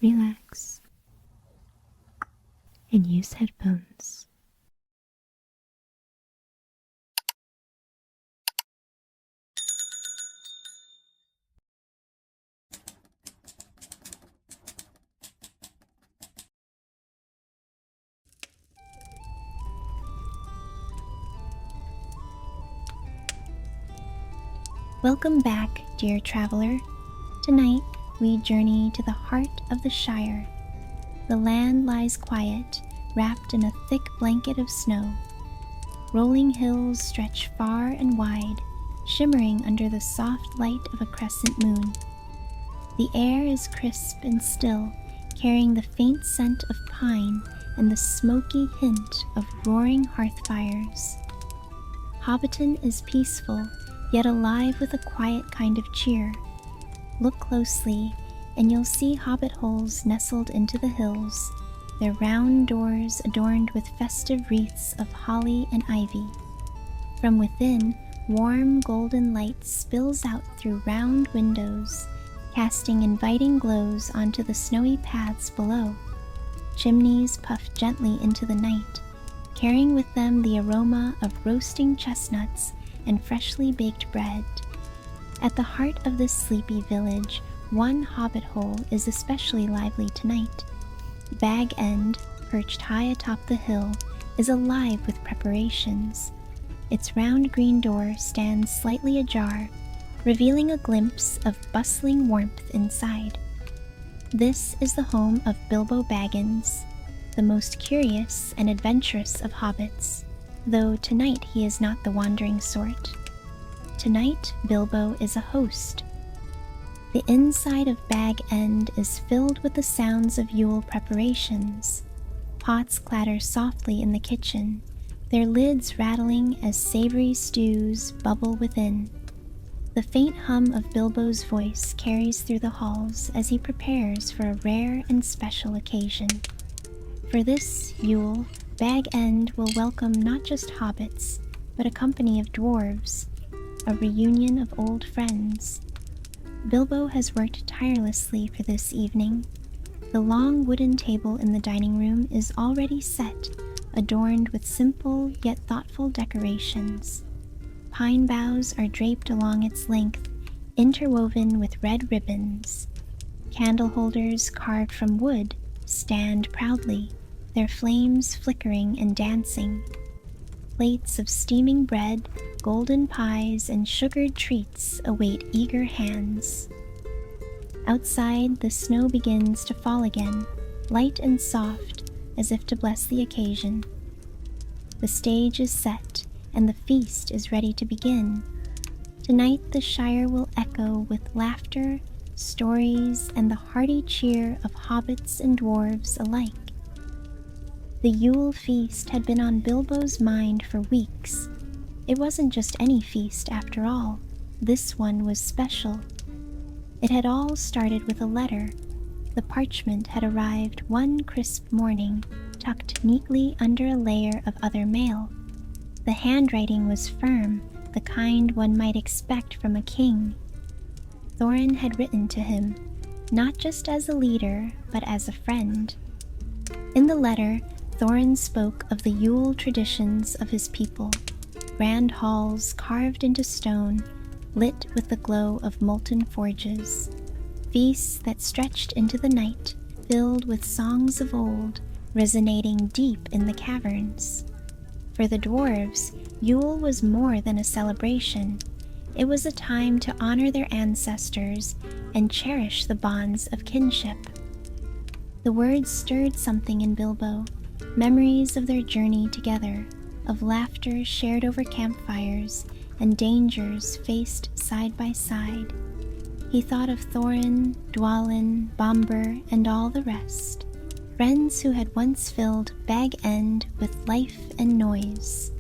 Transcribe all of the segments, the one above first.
relax, and use headphones. Welcome back, dear traveler. Tonight, we journey to the heart of the Shire. The land lies quiet, wrapped in a thick blanket of snow. Rolling hills stretch far and wide, shimmering under the soft light of a crescent moon. The air is crisp and still, carrying the faint scent of pine and the smoky hint of roaring hearth fires. Hobbiton is peaceful, yet alive with a quiet kind of cheer. Look closely, and you'll see hobbit holes nestled into the hills, their round doors adorned with festive wreaths of holly and ivy. From within, warm golden light spills out through round windows, casting inviting glows onto the snowy paths below. Chimneys puff gently into the night, carrying with them the aroma of roasting chestnuts and freshly baked bread. At the heart of this sleepy village, one hobbit hole is especially lively tonight. Bag End, perched high atop the hill, is alive with preparations. Its round green door stands slightly ajar, revealing a glimpse of bustling warmth inside. This is the home of Bilbo Baggins, the most curious and adventurous of hobbits, though tonight he is not the wandering sort. Tonight, Bilbo is a host. The inside of Bag End is filled with the sounds of Yule preparations. Pots clatter softly in the kitchen, their lids rattling as savory stews bubble within. The faint hum of Bilbo's voice carries through the halls as he prepares for a rare and special occasion. For this Yule, Bag End will welcome not just hobbits, but a company of dwarves, a reunion of old friends. Bilbo has worked tirelessly for this evening. The long wooden table in the dining room is already set, adorned with simple yet thoughtful decorations. Pine boughs are draped along its length, interwoven with red ribbons. Candle holders carved from wood stand proudly, their flames flickering and dancing. Plates of steaming bread, golden pies, and sugared treats await eager hands. Outside, the snow begins to fall again, light and soft, as if to bless the occasion. The stage is set, and the feast is ready to begin. Tonight, the Shire will echo with laughter, stories, and the hearty cheer of hobbits and dwarves alike. The Yule feast had been on Bilbo's mind for weeks. It wasn't just any feast after all. This one was special. It had all started with a letter. The parchment had arrived one crisp morning, tucked neatly under a layer of other mail. The handwriting was firm, the kind one might expect from a king. Thorin had written to him, not just as a leader, but as a friend. In the letter, Thorin spoke of the Yule traditions of his people, grand halls carved into stone, lit with the glow of molten forges, feasts that stretched into the night, filled with songs of old, resonating deep in the caverns. For the dwarves, Yule was more than a celebration. It was a time to honor their ancestors and cherish the bonds of kinship. The words stirred something in Bilbo, memories of their journey together, of laughter shared over campfires and dangers faced side by side. He thought of Thorin, Dwalin, Bombur, and all the rest, friends who had once filled Bag End with life and noise.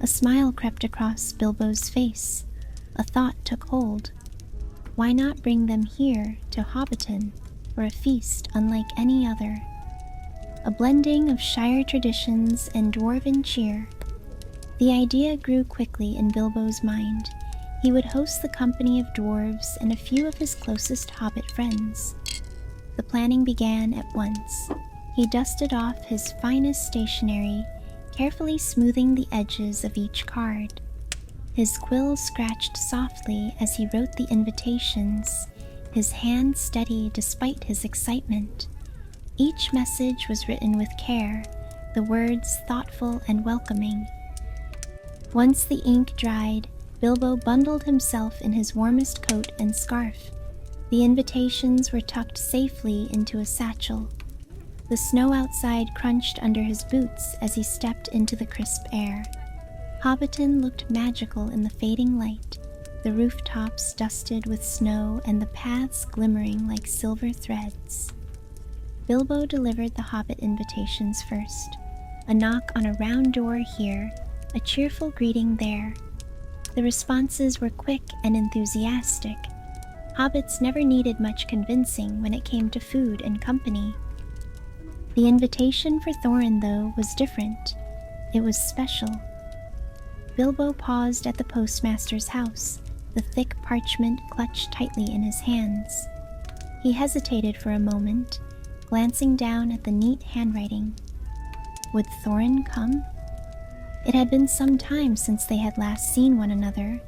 A smile crept across Bilbo's face. A thought took hold. Why not bring them here to Hobbiton for a feast unlike any other? A blending of Shire traditions and dwarven cheer. The idea grew quickly in Bilbo's mind. He would host the company of dwarves and a few of his closest hobbit friends. The planning began at once. He dusted off his finest stationery, carefully smoothing the edges of each card. His quill scratched softly as he wrote the invitations, his hand steady despite his excitement. Each message was written with care, the words thoughtful and welcoming. Once the ink dried, Bilbo bundled himself in his warmest coat and scarf. The invitations were tucked safely into a satchel. The snow outside crunched under his boots as he stepped into the crisp air. Hobbiton looked magical in the fading light, the rooftops dusted with snow and the paths glimmering like silver threads. Bilbo delivered the Hobbit invitations first. A knock on a round door here, a cheerful greeting there. The responses were quick and enthusiastic. Hobbits never needed much convincing when it came to food and company. The invitation for Thorin, though, was different. It was special. Bilbo paused at the postmaster's house, the thick parchment clutched tightly in his hands. He hesitated for a moment, glancing down at the neat handwriting. Would Thorin come? It had been some time since they had last seen one another.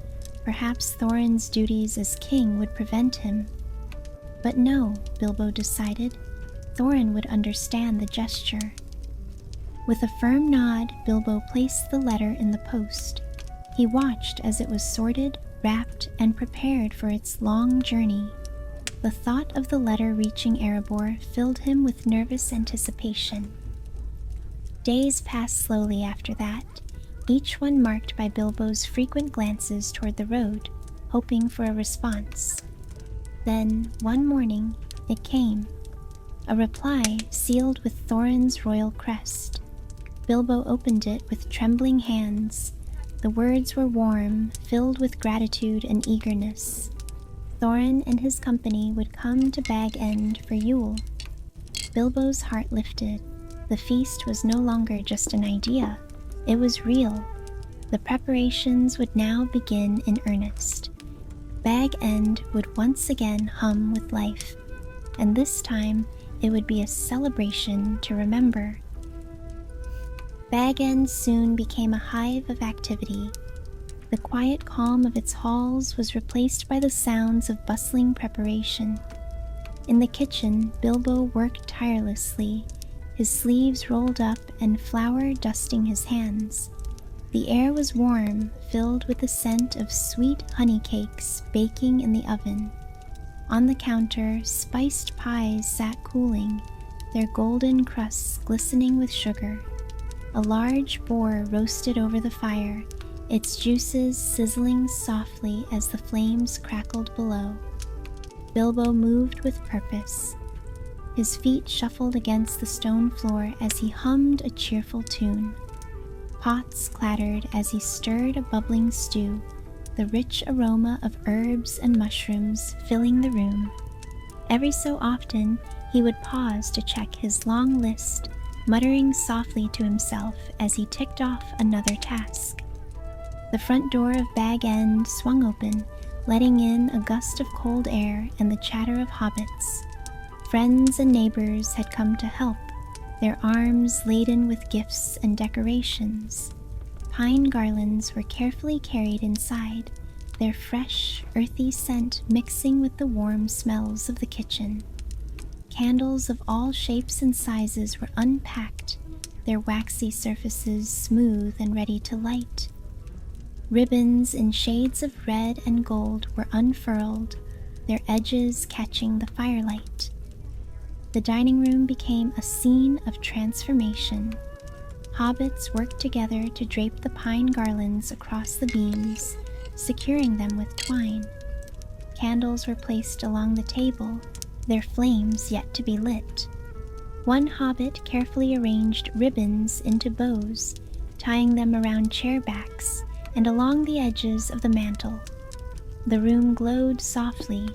Perhaps Thorin's duties as king would prevent him. But no, Bilbo decided. Thorin would understand the gesture. With a firm nod, Bilbo placed the letter in the post. He watched as it was sorted, wrapped, and prepared for its long journey. The thought of the letter reaching Erebor filled him with nervous anticipation. Days passed slowly after that, each one marked by Bilbo's frequent glances toward the road, hoping for a response. Then, one morning, it came. A reply sealed with Thorin's royal crest. Bilbo opened it with trembling hands. The words were warm, filled with gratitude and eagerness. Thorin and his company would come to Bag End for Yule. Bilbo's heart lifted. The feast was no longer just an idea. It was real. The preparations would now begin in earnest. Bag End would once again hum with life, and this time it would be a celebration to remember. Bag End soon became a hive of activity. The quiet calm of its halls was replaced by the sounds of bustling preparation. In the kitchen, Bilbo worked tirelessly, his sleeves rolled up and flour dusting his hands. The air was warm, filled with the scent of sweet honey cakes baking in the oven. On the counter, spiced pies sat cooling, their golden crusts glistening with sugar. A large boar roasted over the fire, its juices sizzling softly as the flames crackled below. Bilbo moved with purpose. His feet shuffled against the stone floor as he hummed a cheerful tune. Pots clattered as he stirred a bubbling stew, the rich aroma of herbs and mushrooms filling the room. Every so often, he would pause to check his long list, muttering softly to himself as he ticked off another task. The front door of Bag End swung open, letting in a gust of cold air and the chatter of hobbits. Friends and neighbors had come to help, their arms laden with gifts and decorations. Pine garlands were carefully carried inside, their fresh, earthy scent mixing with the warm smells of the kitchen. Candles of all shapes and sizes were unpacked, their waxy surfaces smooth and ready to light. Ribbons in shades of red and gold were unfurled, their edges catching the firelight. The dining room became a scene of transformation. Hobbits worked together to drape the pine garlands across the beams, securing them with twine. Candles were placed along the table, their flames yet to be lit. One hobbit carefully arranged ribbons into bows, tying them around chair backs and along the edges of the mantel. The room glowed softly,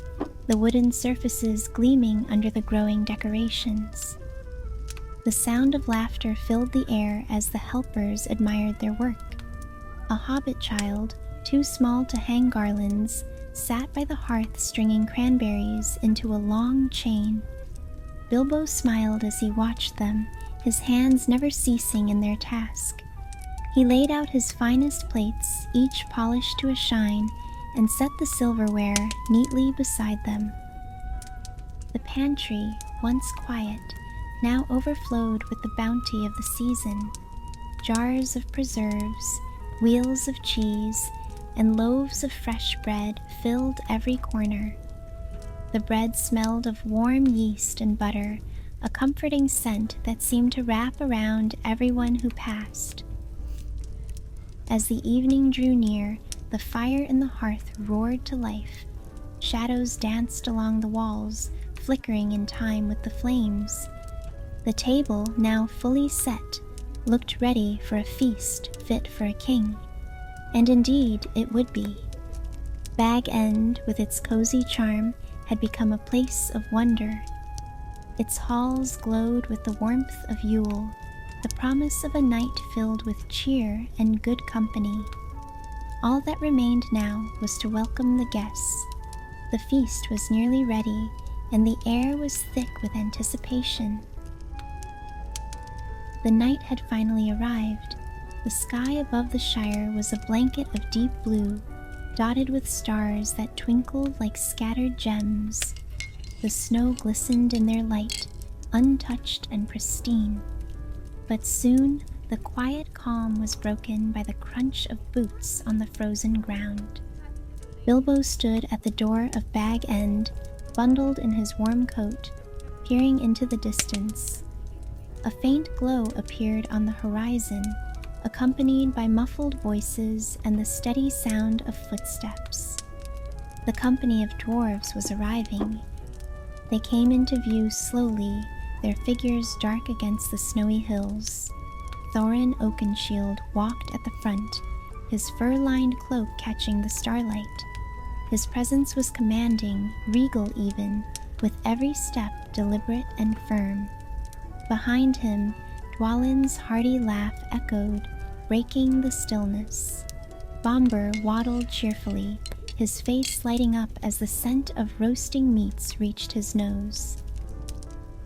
the wooden surfaces gleaming under the growing decorations. The sound of laughter filled the air as the helpers admired their work. A hobbit child, too small to hang garlands, sat by the hearth stringing cranberries into a long chain. Bilbo smiled as he watched them, his hands never ceasing in their task. He laid out his finest plates, each polished to a shine, and set the silverware neatly beside them. The pantry, once quiet, now overflowed with the bounty of the season. Jars of preserves, wheels of cheese, and loaves of fresh bread filled every corner. The bread smelled of warm yeast and butter, a comforting scent that seemed to wrap around everyone who passed. As the evening drew near, the fire in the hearth roared to life. Shadows danced along the walls, flickering in time with the flames. The table, now fully set, looked ready for a feast fit for a king. And indeed it would be. Bag End, with its cozy charm, had become a place of wonder. Its halls glowed with the warmth of Yule, the promise of a night filled with cheer and good company. All that remained now was to welcome the guests. The feast was nearly ready, and the air was thick with anticipation. The night had finally arrived. The sky above the Shire was a blanket of deep blue, dotted with stars that twinkled like scattered gems. The snow glistened in their light, untouched and pristine. But soon the quiet calm was broken by the crunch of boots on the frozen ground. Bilbo stood at the door of Bag End, bundled in his warm coat, peering into the distance. A faint glow appeared on the horizon, accompanied by muffled voices and the steady sound of footsteps. The company of dwarves was arriving. They came into view slowly, their figures dark against the snowy hills. Thorin Oakenshield walked at the front, his fur-lined cloak catching the starlight. His presence was commanding, regal even, with every step deliberate and firm. Behind him, Dwalin's hearty laugh echoed, breaking the stillness. Bombur waddled cheerfully, his face lighting up as the scent of roasting meats reached his nose.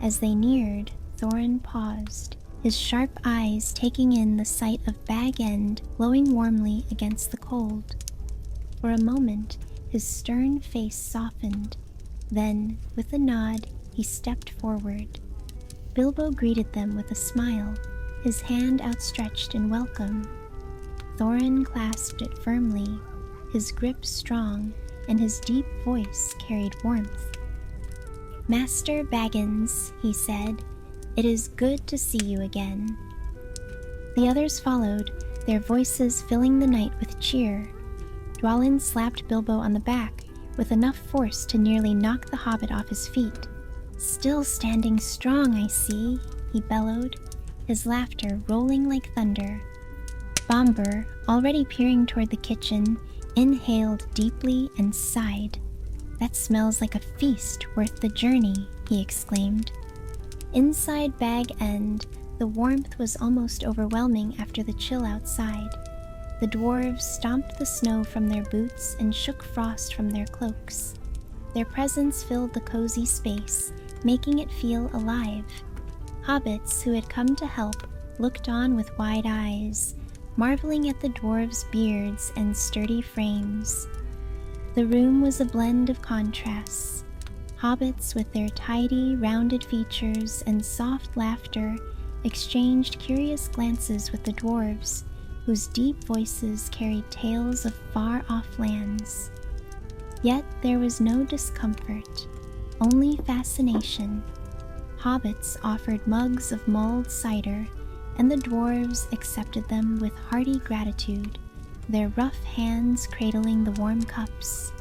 As they neared, Thorin paused, his sharp eyes taking in the sight of Bag End glowing warmly against the cold. For a moment, his stern face softened. Then, with a nod, he stepped forward. Bilbo greeted them with a smile, his hand outstretched in welcome. Thorin clasped it firmly, his grip strong, and his deep voice carried warmth. "Master Baggins," he said, "it is good to see you again." The others followed, their voices filling the night with cheer. Dwalin slapped Bilbo on the back with enough force to nearly knock the hobbit off his feet. "Still standing strong, I see," he bellowed, his laughter rolling like thunder. Bombur, already peering toward the kitchen, inhaled deeply and sighed. "That smells like a feast worth the journey," he exclaimed. Inside Bag End, the warmth was almost overwhelming after the chill outside. The dwarves stomped the snow from their boots and shook frost from their cloaks. Their presence filled the cozy space, making it feel alive. Hobbits who had come to help looked on with wide eyes, marveling at the dwarves' beards and sturdy frames. The room was a blend of contrasts. Hobbits with their tidy, rounded features and soft laughter exchanged curious glances with the dwarves, whose deep voices carried tales of far-off lands. Yet there was no discomfort, only fascination. Hobbits offered mugs of mulled cider, and the dwarves accepted them with hearty gratitude, their rough hands cradling the warm cups.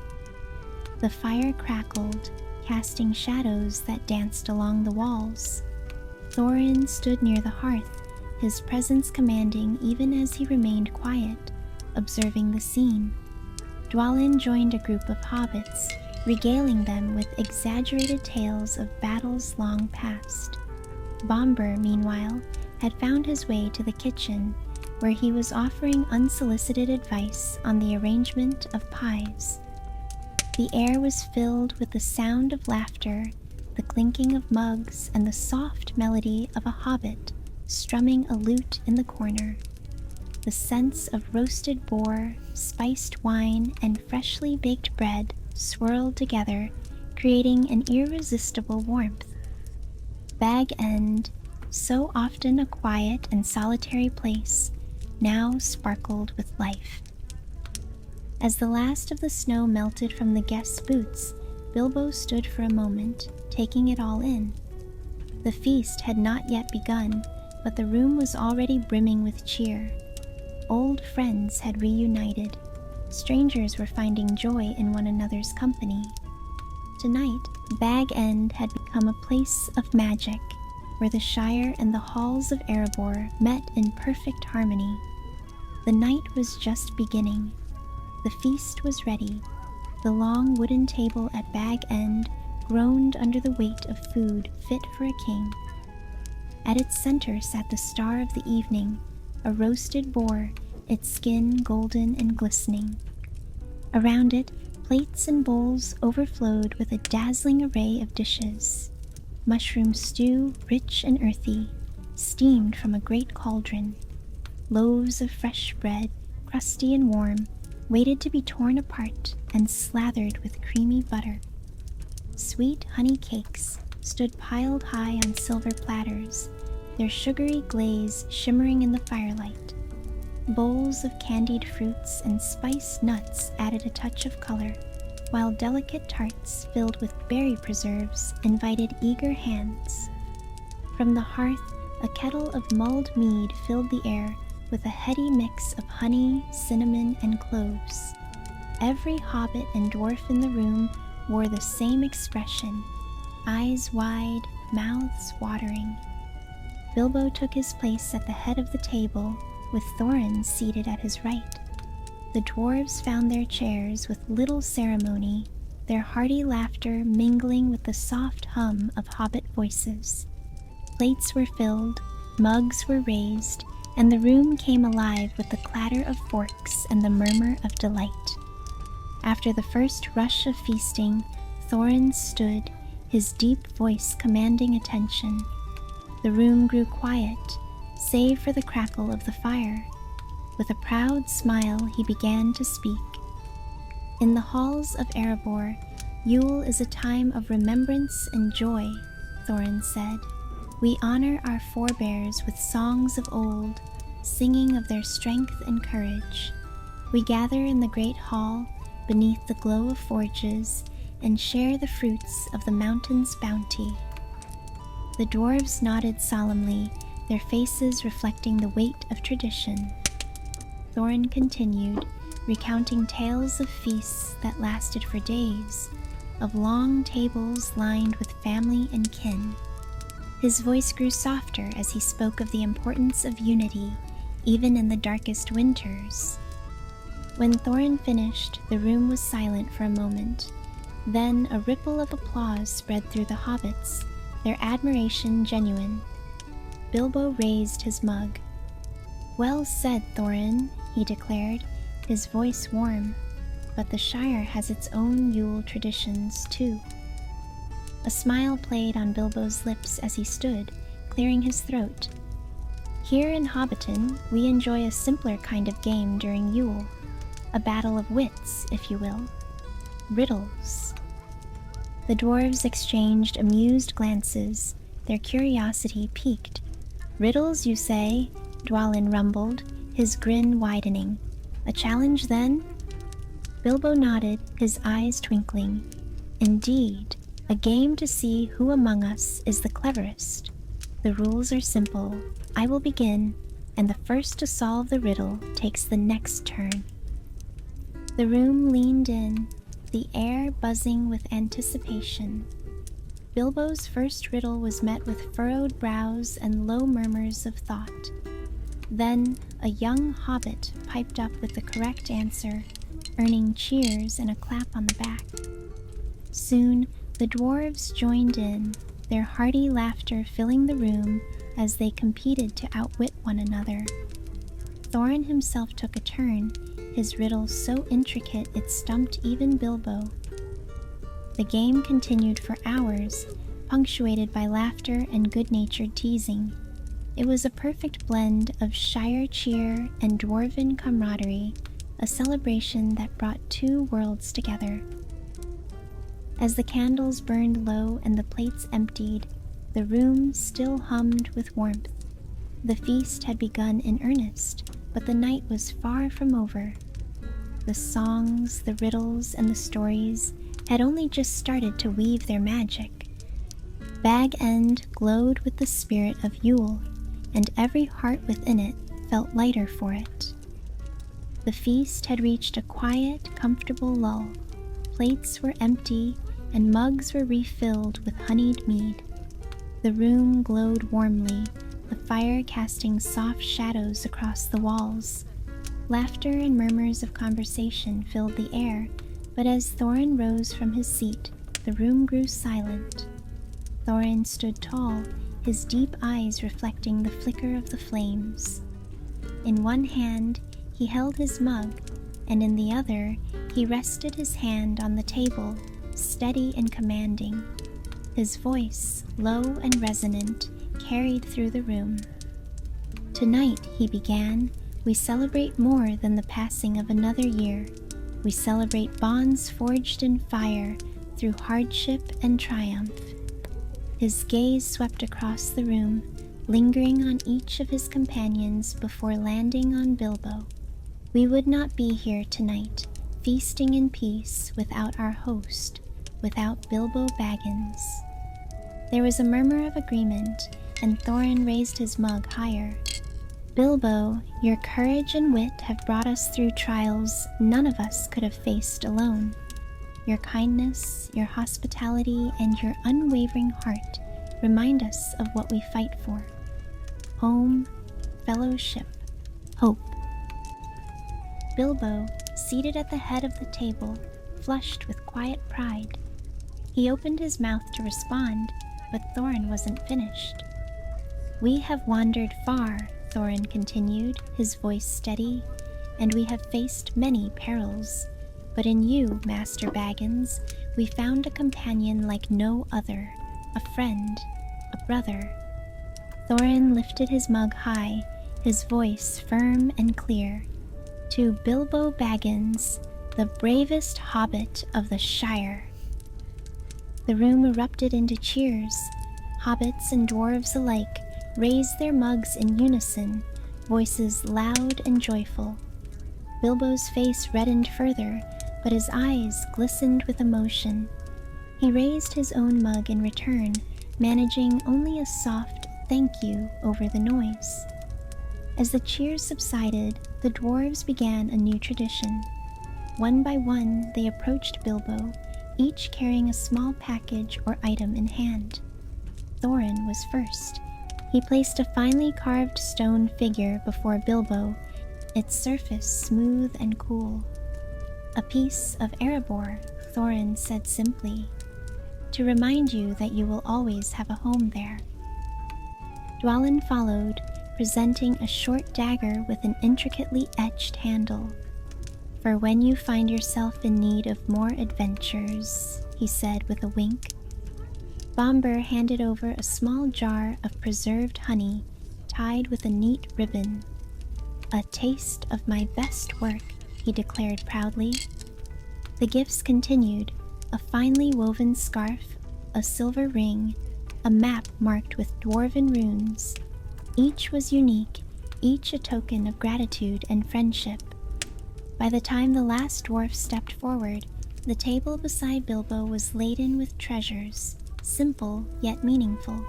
The fire crackled, casting shadows that danced along the walls. Thorin stood near the hearth, his presence commanding even as he remained quiet, observing the scene. Dwalin joined a group of hobbits, regaling them with exaggerated tales of battles long past. Bombur, meanwhile, had found his way to the kitchen, where he was offering unsolicited advice on the arrangement of pies. The air was filled with the sound of laughter, the clinking of mugs, and the soft melody of a hobbit strumming a lute in the corner. The scents of roasted boar, spiced wine, and freshly baked bread swirled together, creating an irresistible warmth. Bag End, so often a quiet and solitary place, now sparkled with life. As the last of the snow melted from the guests' boots, Bilbo stood for a moment, taking it all in. The feast had not yet begun, but the room was already brimming with cheer. Old friends had reunited. Strangers were finding joy in one another's company. Tonight, Bag End had become a place of magic, where the Shire and the halls of Erebor met in perfect harmony. The night was just beginning. The feast was ready. The long wooden table at Bag End groaned under the weight of food fit for a king. At its center sat the star of the evening, a roasted boar, its skin golden and glistening. Around it, plates and bowls overflowed with a dazzling array of dishes. Mushroom stew, rich and earthy, steamed from a great cauldron. Loaves of fresh bread, crusty and warm, waited to be torn apart and slathered with creamy butter. Sweet honey cakes stood piled high on silver platters, their sugary glaze shimmering in the firelight. Bowls of candied fruits and spiced nuts added a touch of color, while delicate tarts filled with berry preserves invited eager hands. From the hearth, a kettle of mulled mead filled the air with a heady mix of honey, cinnamon, and cloves. Every hobbit and dwarf in the room wore the same expression, eyes wide, mouths watering. Bilbo took his place at the head of the table, with Thorin seated at his right. The dwarves found their chairs with little ceremony, their hearty laughter mingling with the soft hum of hobbit voices. Plates were filled, mugs were raised, and the room came alive with the clatter of forks and the murmur of delight. After the first rush of feasting, Thorin stood, his deep voice commanding attention. The room grew quiet, save for the crackle of the fire. With a proud smile, he began to speak. In the halls of Erebor, Yule is a time of remembrance and joy, Thorin said. We honor our forebears with songs of old, singing of their strength and courage. We gather in the great hall, beneath the glow of forges, and share the fruits of the mountain's bounty. The dwarves nodded solemnly, their faces reflecting the weight of tradition. Thorin continued, recounting tales of feasts that lasted for days, of long tables lined with family and kin. His voice grew softer as he spoke of the importance of unity, even in the darkest winters. When Thorin finished, the room was silent for a moment. Then a ripple of applause spread through the hobbits, their admiration genuine. Bilbo raised his mug. Well said, Thorin, he declared, his voice warm. But the Shire has its own Yule traditions, too. A smile played on Bilbo's lips as he stood, clearing his throat. Here in Hobbiton, we enjoy a simpler kind of game during Yule. A battle of wits, if you will. Riddles. The dwarves exchanged amused glances, their curiosity piqued. Riddles, you say? Dwalin rumbled, his grin widening. A challenge, then? Bilbo nodded, his eyes twinkling. Indeed, a game to see who among us is the cleverest. The rules are simple. I will begin, and the first to solve the riddle takes the next turn. The room leaned in, the air buzzing with anticipation. Bilbo's first riddle was met with furrowed brows and low murmurs of thought. Then a young hobbit piped up with the correct answer, earning cheers and a clap on the back. Soon, the dwarves joined in, their hearty laughter filling the room as they competed to outwit one another. Thorin himself took a turn, his riddle so intricate it stumped even Bilbo. The game continued for hours, punctuated by laughter and good-natured teasing. It was a perfect blend of Shire cheer and dwarven camaraderie, a celebration that brought two worlds together. As the candles burned low and the plates emptied, the room still hummed with warmth. The feast had begun in earnest, but the night was far from over. The songs, the riddles, and the stories had only just started to weave their magic. Bag End glowed with the spirit of Yule, and every heart within it felt lighter for it. The feast had reached a quiet, comfortable lull. Plates were empty, and mugs were refilled with honeyed mead. The room glowed warmly, the fire casting soft shadows across the walls. Laughter and murmurs of conversation filled the air, but as Thorin rose from his seat, the room grew silent. Thorin stood tall, his deep eyes reflecting the flicker of the flames. In one hand, he held his mug, and in the other, he rested his hand on the table, steady and commanding. His voice, low and resonant, carried through the room. "Tonight," he began, "we celebrate more than the passing of another year. We celebrate bonds forged in fire through hardship and triumph." His gaze swept across the room, lingering on each of his companions before landing on Bilbo. "We would not be here tonight, feasting in peace, without our host, without Bilbo Baggins." There was a murmur of agreement, and Thorin raised his mug higher. "Bilbo, your courage and wit have brought us through trials none of us could have faced alone. Your kindness, your hospitality, and your unwavering heart remind us of what we fight for: home, fellowship, hope." Bilbo, seated at the head of the table, flushed with quiet pride. He opened his mouth to respond, but Thorin wasn't finished. "We have wandered far," Thorin continued, his voice steady, "and we have faced many perils. But in you, Master Baggins, we found a companion like no other, a friend, a brother." Thorin lifted his mug high, his voice firm and clear. "To Bilbo Baggins, the bravest hobbit of the Shire." The room erupted into cheers. Hobbits and dwarves alike raised their mugs in unison, voices loud and joyful. Bilbo's face reddened further, but his eyes glistened with emotion. He raised his own mug in return, managing only a soft thank you over the noise. As the cheers subsided, the dwarves began a new tradition. One by one, they approached Bilbo, each carrying a small package or item in hand. Thorin was first. He placed a finely carved stone figure before Bilbo, its surface smooth and cool. "A piece of Erebor," Thorin said simply, "to remind you that you will always have a home there." Dwalin followed, presenting a short dagger with an intricately etched handle. "For when you find yourself in need of more adventures," he said with a wink. Bombur handed over a small jar of preserved honey, tied with a neat ribbon. "A taste of my best work," he declared proudly. The gifts continued: a finely woven scarf, a silver ring, a map marked with dwarven runes. Each was unique, each a token of gratitude and friendship. By the time the last dwarf stepped forward, the table beside Bilbo was laden with treasures, simple yet meaningful.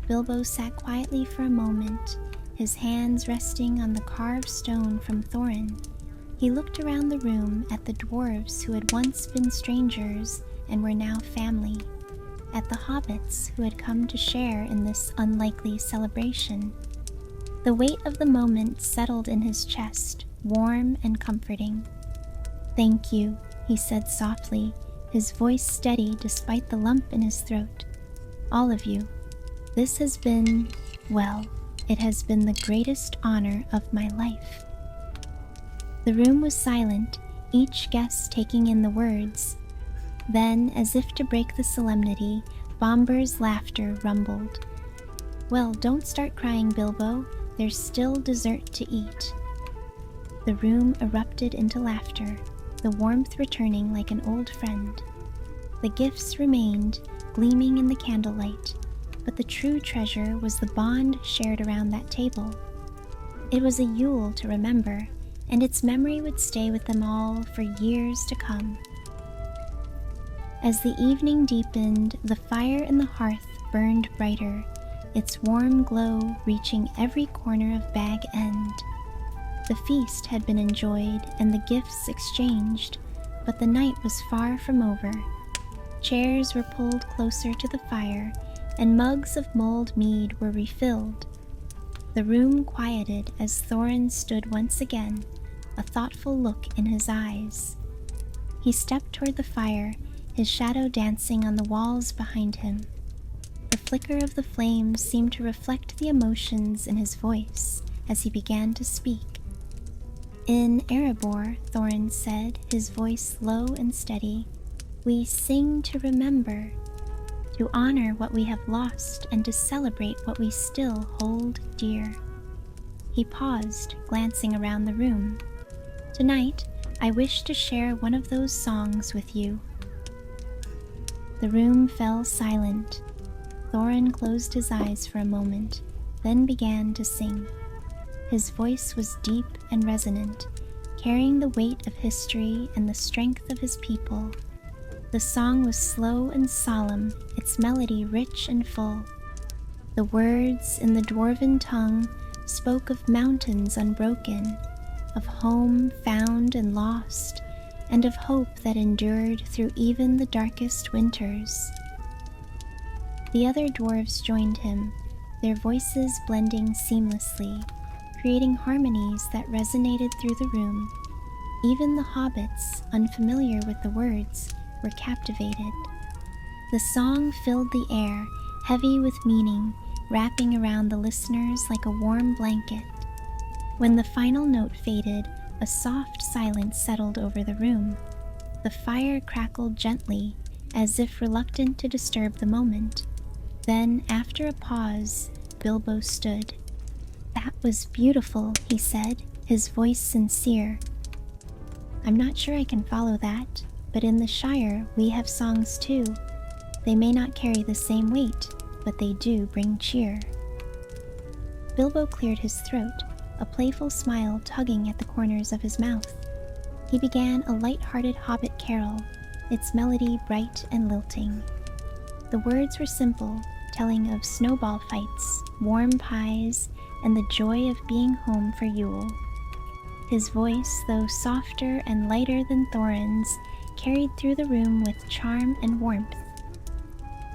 Bilbo sat quietly for a moment, his hands resting on the carved stone from Thorin. He looked around the room at the dwarves who had once been strangers and were now family, at the hobbits who had come to share in this unlikely celebration. The weight of the moment settled in his chest, warm and comforting. "Thank you," he said softly, his voice steady despite the lump in his throat. "All of you. This has been, well, it has been the greatest honor of my life." The room was silent, each guest taking in the words. Then, as if to break the solemnity, Bomber's laughter rumbled. "Well, don't start crying, Bilbo. There's still dessert to eat." The room erupted into laughter, the warmth returning like an old friend. The gifts remained, gleaming in the candlelight, but the true treasure was the bond shared around that table. It was a Yule to remember, and its memory would stay with them all for years to come. As the evening deepened, the fire in the hearth burned brighter, its warm glow reaching every corner of Bag End. The feast had been enjoyed and the gifts exchanged, but the night was far from over. Chairs were pulled closer to the fire, and mugs of mulled mead were refilled. The room quieted as Thorin stood once again, a thoughtful look in his eyes. He stepped toward the fire, his shadow dancing on the walls behind him. The flicker of the flames seemed to reflect the emotions in his voice as he began to speak. "In Erebor," Thorin said, his voice low and steady, "we sing to remember, to honor what we have lost and to celebrate what we still hold dear." He paused, glancing around the room. "Tonight, I wish to share one of those songs with you." The room fell silent. Thorin closed his eyes for a moment, then began to sing. His voice was deep and resonant, carrying the weight of history and the strength of his people. The song was slow and solemn, its melody rich and full. The words in the dwarven tongue spoke of mountains unbroken, of home found and lost, and of hope that endured through even the darkest winters. The other dwarves joined him, their voices blending seamlessly, creating harmonies that resonated through the room. Even the hobbits, unfamiliar with the words, were captivated. The song filled the air, heavy with meaning, wrapping around the listeners like a warm blanket. When the final note faded, a soft silence settled over the room. The fire crackled gently, as if reluctant to disturb the moment. Then, after a pause, Bilbo stood. "That was beautiful," he said, his voice sincere. "I'm not sure I can follow that, but in the Shire we have songs too. They may not carry the same weight, but they do bring cheer." Bilbo cleared his throat, a playful smile tugging at the corners of his mouth. He began a light-hearted hobbit carol, its melody bright and lilting. The words were simple, telling of snowball fights, warm pies, and the joy of being home for Yule. His voice, though softer and lighter than Thorin's, carried through the room with charm and warmth.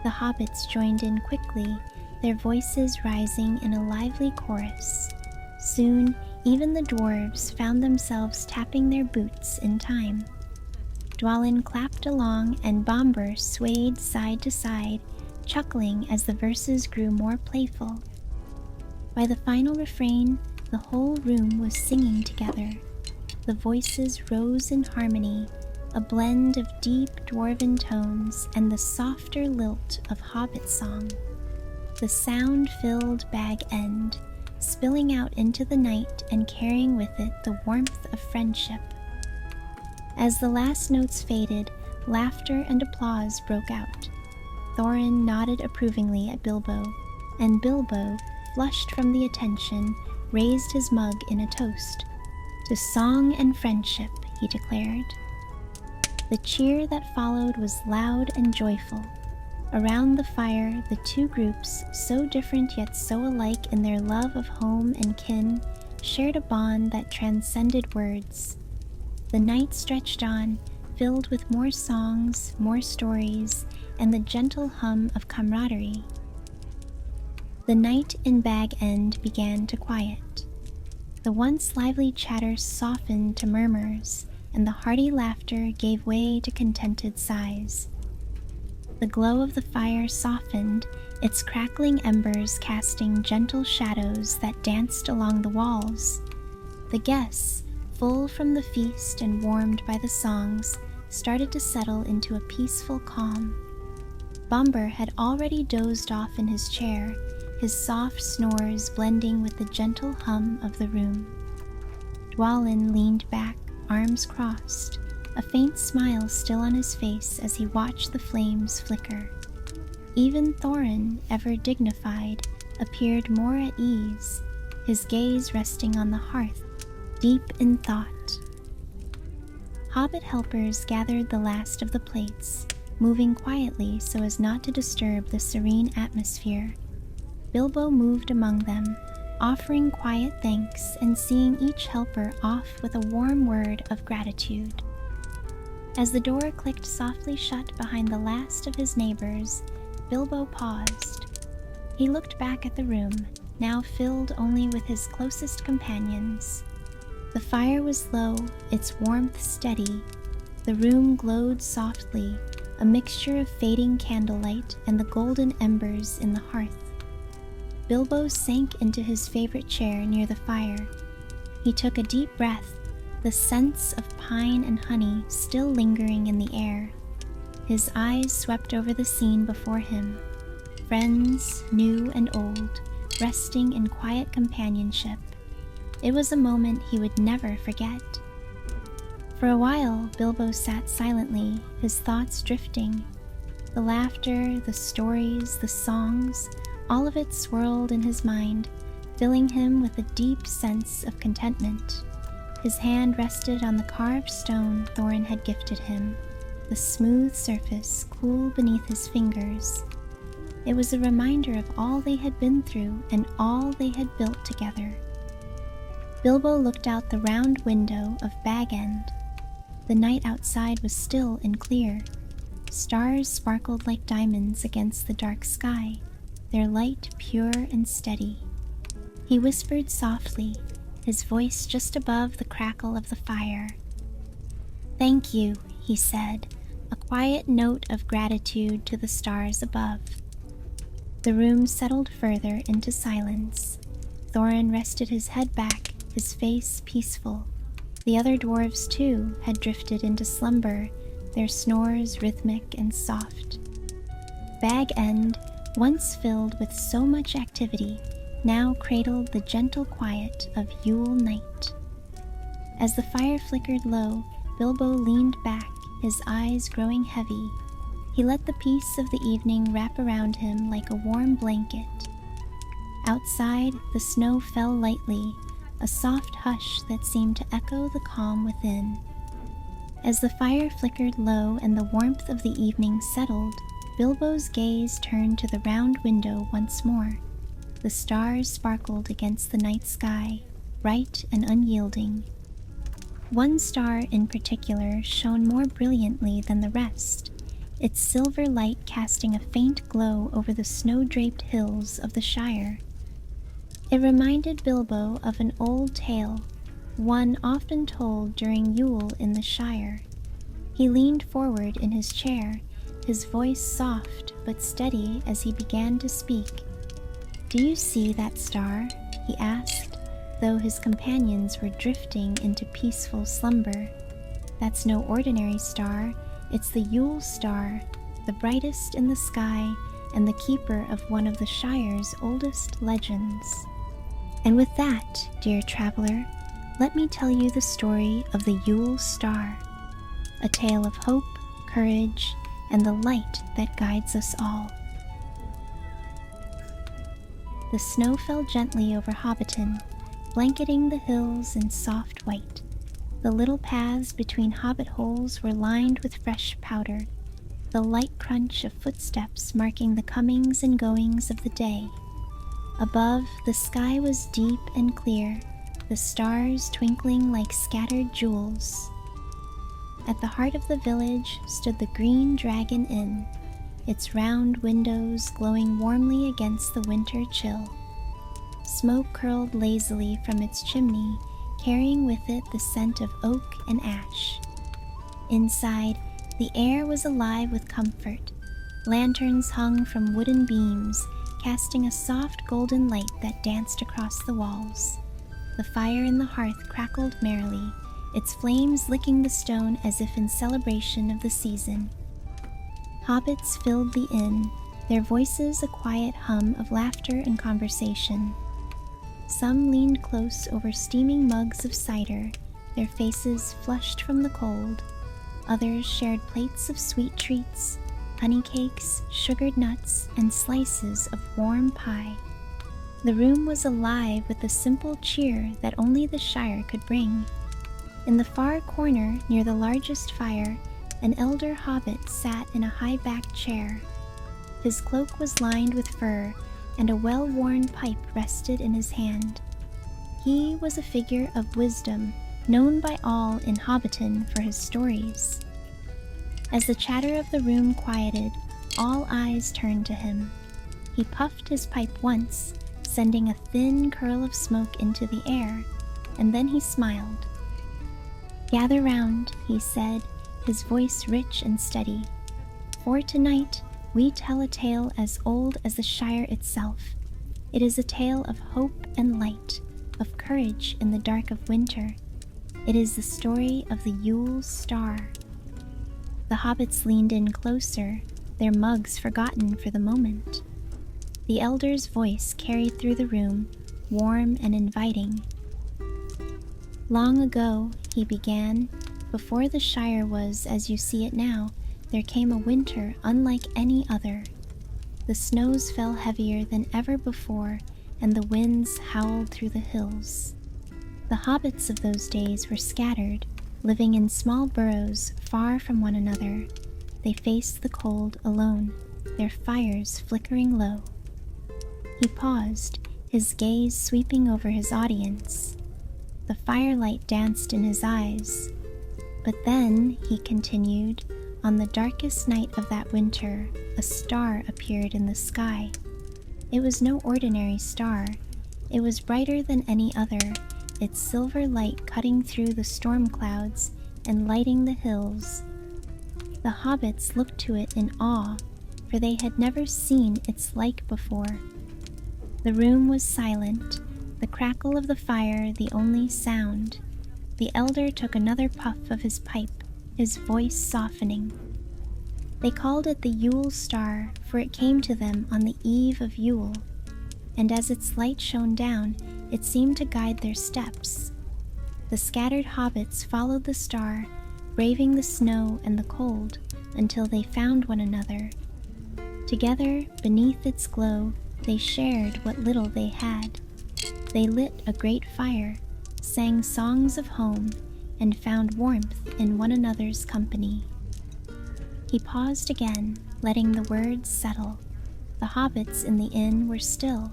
The hobbits joined in quickly, their voices rising in a lively chorus. Soon, even the dwarves found themselves tapping their boots in time. Dwalin clapped along and Bomber swayed side to side, chuckling as the verses grew more playful. By the final refrain, the whole room was singing together. The voices rose in harmony, a blend of deep dwarven tones and the softer lilt of hobbit song. The sound filled Bag End, spilling out into the night and carrying with it the warmth of friendship. As the last notes faded, laughter and applause broke out. Thorin nodded approvingly at Bilbo, and Bilbo, flushed from the attention, raised his mug in a toast. "To song and friendship," he declared. The cheer that followed was loud and joyful. Around the fire, the two groups, so different yet so alike in their love of home and kin, shared a bond that transcended words. The night stretched on, filled with more songs, more stories, and the gentle hum of camaraderie. The night in Bag End began to quiet. The once lively chatter softened to murmurs, and the hearty laughter gave way to contented sighs. The glow of the fire softened, its crackling embers casting gentle shadows that danced along the walls. The guests, full from the feast and warmed by the songs, started to settle into a peaceful calm. Bomber had already dozed off in his chair, his soft snores blending with the gentle hum of the room. Dwalin leaned back, arms crossed, a faint smile still on his face as he watched the flames flicker. Even Thorin, ever dignified, appeared more at ease, his gaze resting on the hearth, deep in thought. Hobbit helpers gathered the last of the plates, moving quietly so as not to disturb the serene atmosphere. Bilbo moved among them, offering quiet thanks and seeing each helper off with a warm word of gratitude. As the door clicked softly shut behind the last of his neighbors, Bilbo paused. He looked back at the room, now filled only with his closest companions. The fire was low, its warmth steady. The room glowed softly, a mixture of fading candlelight and the golden embers in the hearth. Bilbo sank into his favorite chair near the fire. He took a deep breath, the scents of pine and honey still lingering in the air. His eyes swept over the scene before him, friends, new and old, resting in quiet companionship. It was a moment he would never forget. For a while, Bilbo sat silently, his thoughts drifting. The laughter, the stories, the songs, all of it swirled in his mind, filling him with a deep sense of contentment. His hand rested on the carved stone Thorin had gifted him, the smooth surface cool beneath his fingers. It was a reminder of all they had been through and all they had built together. Bilbo looked out the round window of Bag End. The night outside was still and clear. Stars sparkled like diamonds against the dark sky, their light pure and steady. He whispered softly, his voice just above the crackle of the fire. "Thank you," he said, a quiet note of gratitude to the stars above. The room settled further into silence. Thorin rested his head back, his face peaceful. The other dwarves, too, had drifted into slumber, their snores rhythmic and soft. Bag End, once filled with so much activity, now cradled the gentle quiet of Yule night. As the fire flickered low, Bilbo leaned back, his eyes growing heavy. He let the peace of the evening wrap around him like a warm blanket. Outside, the snow fell lightly, a soft hush that seemed to echo the calm within. As the fire flickered low and the warmth of the evening settled, Bilbo's gaze turned to the round window once more. The stars sparkled against the night sky, bright and unyielding. One star in particular shone more brilliantly than the rest, its silver light casting a faint glow over the snow-draped hills of the Shire. It reminded Bilbo of an old tale, one often told during Yule in the Shire. He leaned forward in his chair, his voice soft but steady as he began to speak. "Do you see that star?" he asked, though his companions were drifting into peaceful slumber. "That's no ordinary star, it's the Yule star, the brightest in the sky and the keeper of one of the Shire's oldest legends." And with that, dear traveler, let me tell you the story of the Yule Star, a tale of hope, courage, and the light that guides us all. The snow fell gently over Hobbiton, blanketing the hills in soft white. The little paths between hobbit holes were lined with fresh powder, the light crunch of footsteps marking the comings and goings of the day. Above, the sky was deep and clear, the stars twinkling like scattered jewels. At the heart of the village stood the Green Dragon Inn, its round windows glowing warmly against the winter chill. Smoke curled lazily from its chimney, carrying with it the scent of oak and ash. Inside, the air was alive with comfort. Lanterns hung from wooden beams, casting a soft golden light that danced across the walls. The fire in the hearth crackled merrily, its flames licking the stone as if in celebration of the season. Hobbits filled the inn, their voices a quiet hum of laughter and conversation. Some leaned close over steaming mugs of cider, their faces flushed from the cold. Others shared plates of sweet treats, honey cakes, sugared nuts, and slices of warm pie. The room was alive with the simple cheer that only the Shire could bring. In the far corner, near the largest fire, an elder hobbit sat in a high-backed chair. His cloak was lined with fur, and a well-worn pipe rested in his hand. He was a figure of wisdom, known by all in Hobbiton for his stories. As the chatter of the room quieted, all eyes turned to him. He puffed his pipe once, sending a thin curl of smoke into the air, and then he smiled. "Gather round," he said, his voice rich and steady. "For tonight we tell a tale as old as the Shire itself. It is a tale of hope and light, of courage in the dark of winter. It is the story of the Yule Star." The hobbits leaned in closer, their mugs forgotten for the moment. The elder's voice carried through the room, warm and inviting. "Long ago," he began, "before the Shire was as you see it now, there came a winter unlike any other. The snows fell heavier than ever before, and the winds howled through the hills. The hobbits of those days were scattered, living in small burrows far from one another. They faced the cold alone, their fires flickering low." He paused, his gaze sweeping over his audience. The firelight danced in his eyes. "But then," he continued, "on the darkest night of that winter, a star appeared in the sky. It was no ordinary star. It was brighter than any other, its silver light cutting through the storm clouds and lighting the hills. The hobbits looked to it in awe, for they had never seen its like before. The room was silent, the crackle of the fire the only sound. The elder took another puff of his pipe, his voice softening. They called it the Yule Star, for it came to them on the eve of Yule, and as its light shone down, it seemed to guide their steps. The scattered hobbits followed the star, braving the snow and the cold, until they found one another. Together, beneath its glow, they shared what little they had. They lit a great fire, sang songs of home, and found warmth in one another's company." He paused again, letting the words settle. The hobbits in the inn were still,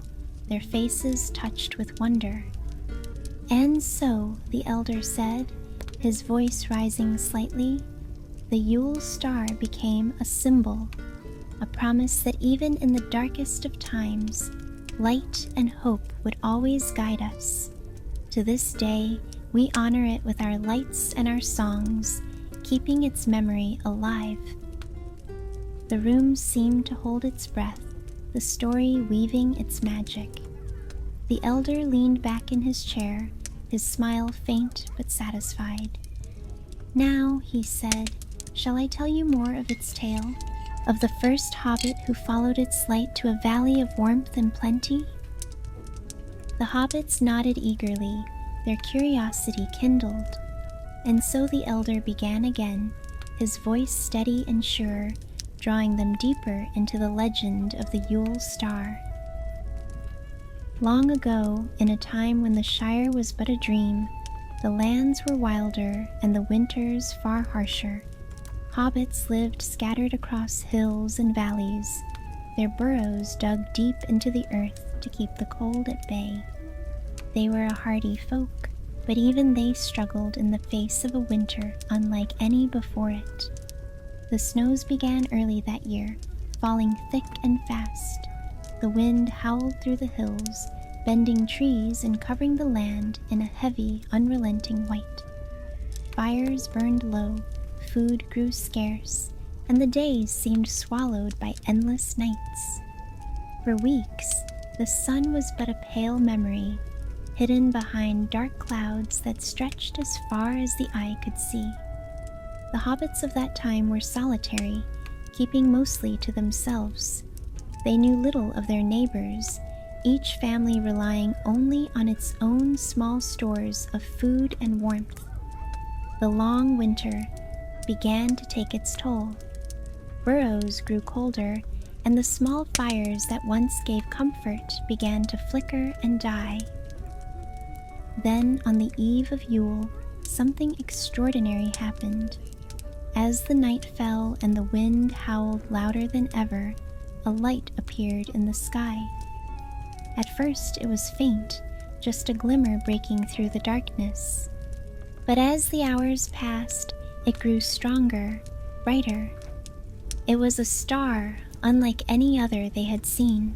their faces touched with wonder. "And so," the elder said, his voice rising slightly, "the Yule Star became a symbol, a promise that even in the darkest of times, light and hope would always guide us. To this day, we honor it with our lights and our songs, keeping its memory alive." The room seemed to hold its breath, the story weaving its magic. The elder leaned back in his chair, his smile faint but satisfied. "Now," he said, "shall I tell you more of its tale? Of the first hobbit who followed its light to a valley of warmth and plenty?" The hobbits nodded eagerly, their curiosity kindled. And so the elder began again, his voice steady and sure, drawing them deeper into the legend of the Yule Star. "Long ago, in a time when the Shire was but a dream, the lands were wilder and the winters far harsher. Hobbits lived scattered across hills and valleys, their burrows dug deep into the earth to keep the cold at bay. They were a hardy folk, but even they struggled in the face of a winter unlike any before it. The snows began early that year, falling thick and fast. The wind howled through the hills, bending trees and covering the land in a heavy, unrelenting white. Fires burned low, food grew scarce, and the days seemed swallowed by endless nights. For weeks, the sun was but a pale memory, hidden behind dark clouds that stretched as far as the eye could see. The hobbits of that time were solitary, keeping mostly to themselves. They knew little of their neighbors, each family relying only on its own small stores of food and warmth. The long winter began to take its toll. Burrows grew colder, and the small fires that once gave comfort began to flicker and die. Then, on the eve of Yule, something extraordinary happened. As the night fell and the wind howled louder than ever, a light appeared in the sky. At first it was faint, just a glimmer breaking through the darkness. But as the hours passed, it grew stronger, brighter. It was a star, unlike any other they had seen.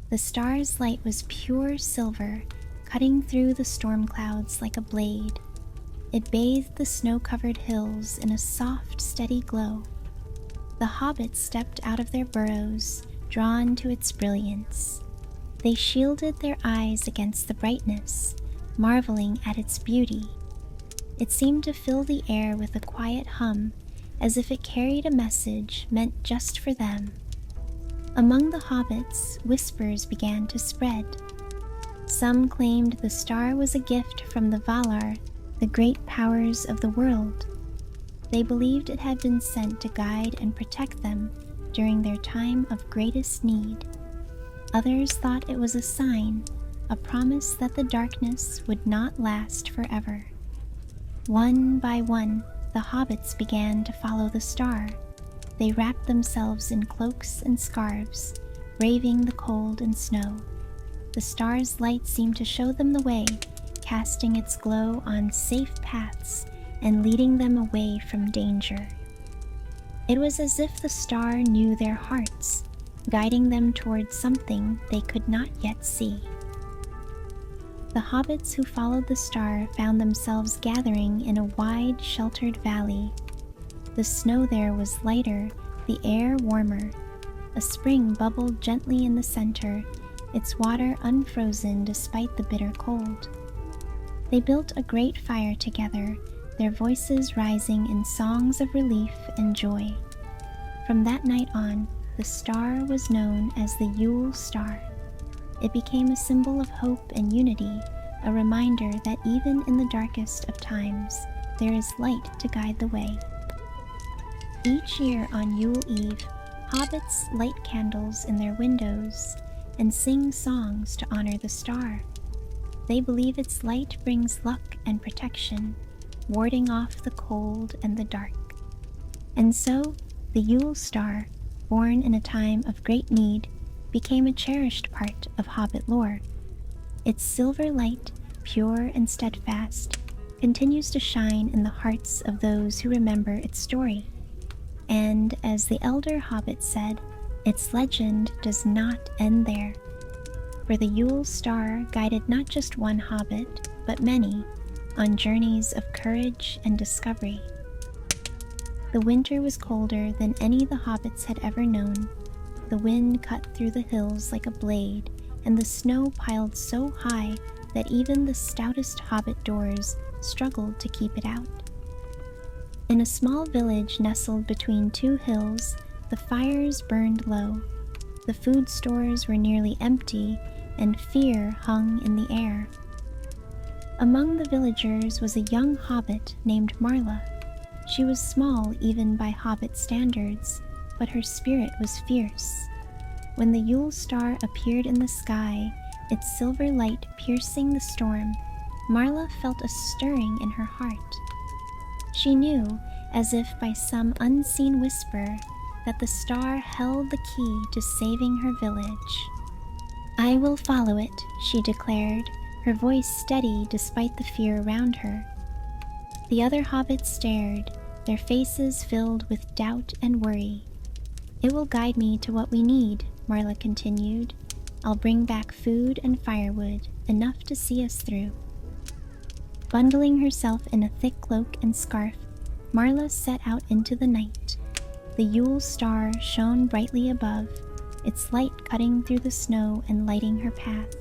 The star's light was pure silver, cutting through the storm clouds like a blade. It bathed the snow-covered hills in a soft, steady glow. The hobbits stepped out of their burrows, drawn to its brilliance. They shielded their eyes against the brightness, marveling at its beauty. It seemed to fill the air with a quiet hum, as if it carried a message meant just for them. Among the hobbits, whispers began to spread. Some claimed the star was a gift from the Valar, the great powers of the world. They believed it had been sent to guide and protect them during their time of greatest need. Others thought it was a sign, a promise that the darkness would not last forever. One by one, the hobbits began to follow the star. They wrapped themselves in cloaks and scarves, braving the cold and snow. The star's light seemed to show them the way, casting its glow on safe paths and leading them away from danger. It was as if the star knew their hearts, guiding them towards something they could not yet see. The hobbits who followed the star found themselves gathering in a wide, sheltered valley. The snow there was lighter, the air warmer. A spring bubbled gently in the center, its water unfrozen despite the bitter cold. They built a great fire together, their voices rising in songs of relief and joy. From that night on, the star was known as the Yule Star. It became a symbol of hope and unity, a reminder that even in the darkest of times, there is light to guide the way. Each year on Yule Eve, hobbits light candles in their windows and sing songs to honor the star. They believe its light brings luck and protection, warding off the cold and the dark. And so, the Yule Star, born in a time of great need, became a cherished part of Hobbit lore. Its silver light, pure and steadfast, continues to shine in the hearts of those who remember its story. And as the elder Hobbit said, its legend does not end there. For the Yule Star guided not just one hobbit, but many, on journeys of courage and discovery. The winter was colder than any the hobbits had ever known. The wind cut through the hills like a blade, and the snow piled so high that even the stoutest hobbit doors struggled to keep it out. In a small village nestled between two hills, the fires burned low. The food stores were nearly empty, and fear hung in the air. Among the villagers was a young hobbit named Marla. She was small even by hobbit standards, but her spirit was fierce. When the Yule Star appeared in the sky, its silver light piercing the storm, Marla felt a stirring in her heart. She knew, as if by some unseen whisper, that the star held the key to saving her village. "I will follow it," she declared, her voice steady despite the fear around her. The other hobbits stared, their faces filled with doubt and worry. "It will guide me to what we need," Marla continued. "I'll bring back food and firewood, enough to see us through." Bundling herself in a thick cloak and scarf, Marla set out into the night. The Yule Star shone brightly above, its light cutting through the snow and lighting her path.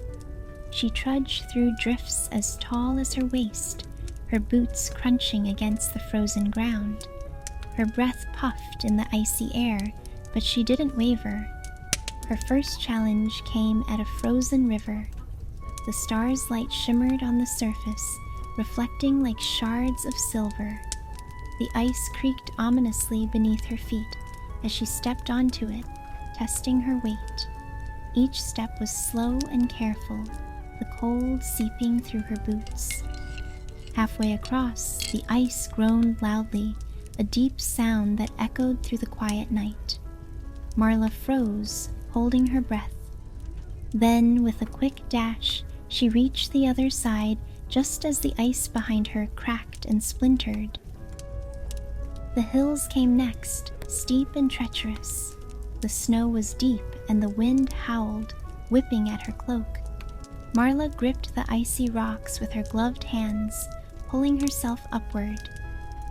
She trudged through drifts as tall as her waist, her boots crunching against the frozen ground. Her breath puffed in the icy air, but she didn't waver. Her first challenge came at a frozen river. The star's light shimmered on the surface, reflecting like shards of silver. The ice creaked ominously beneath her feet as she stepped onto it, testing her weight. Each step was slow and careful, the cold seeping through her boots. Halfway across, the ice groaned loudly, a deep sound that echoed through the quiet night. Marla froze, holding her breath. Then, with a quick dash, she reached the other side just as the ice behind her cracked and splintered. The hills came next, steep and treacherous. The snow was deep and the wind howled, whipping at her cloak. Marla gripped the icy rocks with her gloved hands, pulling herself upward.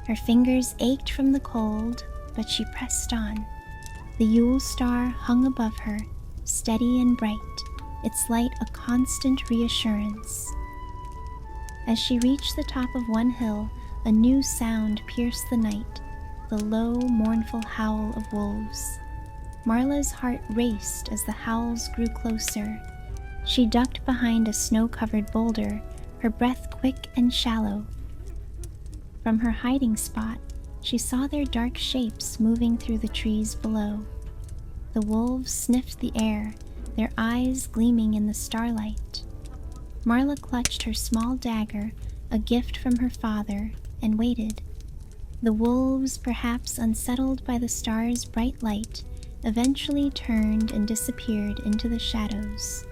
Her fingers ached from the cold, but she pressed on. The Yule star hung above her, steady and bright, its light a constant reassurance. As she reached the top of one hill, a new sound pierced the night, the low, mournful howl of wolves. Marla's heart raced as the howls grew closer. She ducked behind a snow-covered boulder, her breath quick and shallow. From her hiding spot, she saw their dark shapes moving through the trees below. The wolves sniffed the air, their eyes gleaming in the starlight. Marla clutched her small dagger, a gift from her father, and waited. The wolves, perhaps unsettled by the star's bright light, eventually turned and disappeared into the shadows.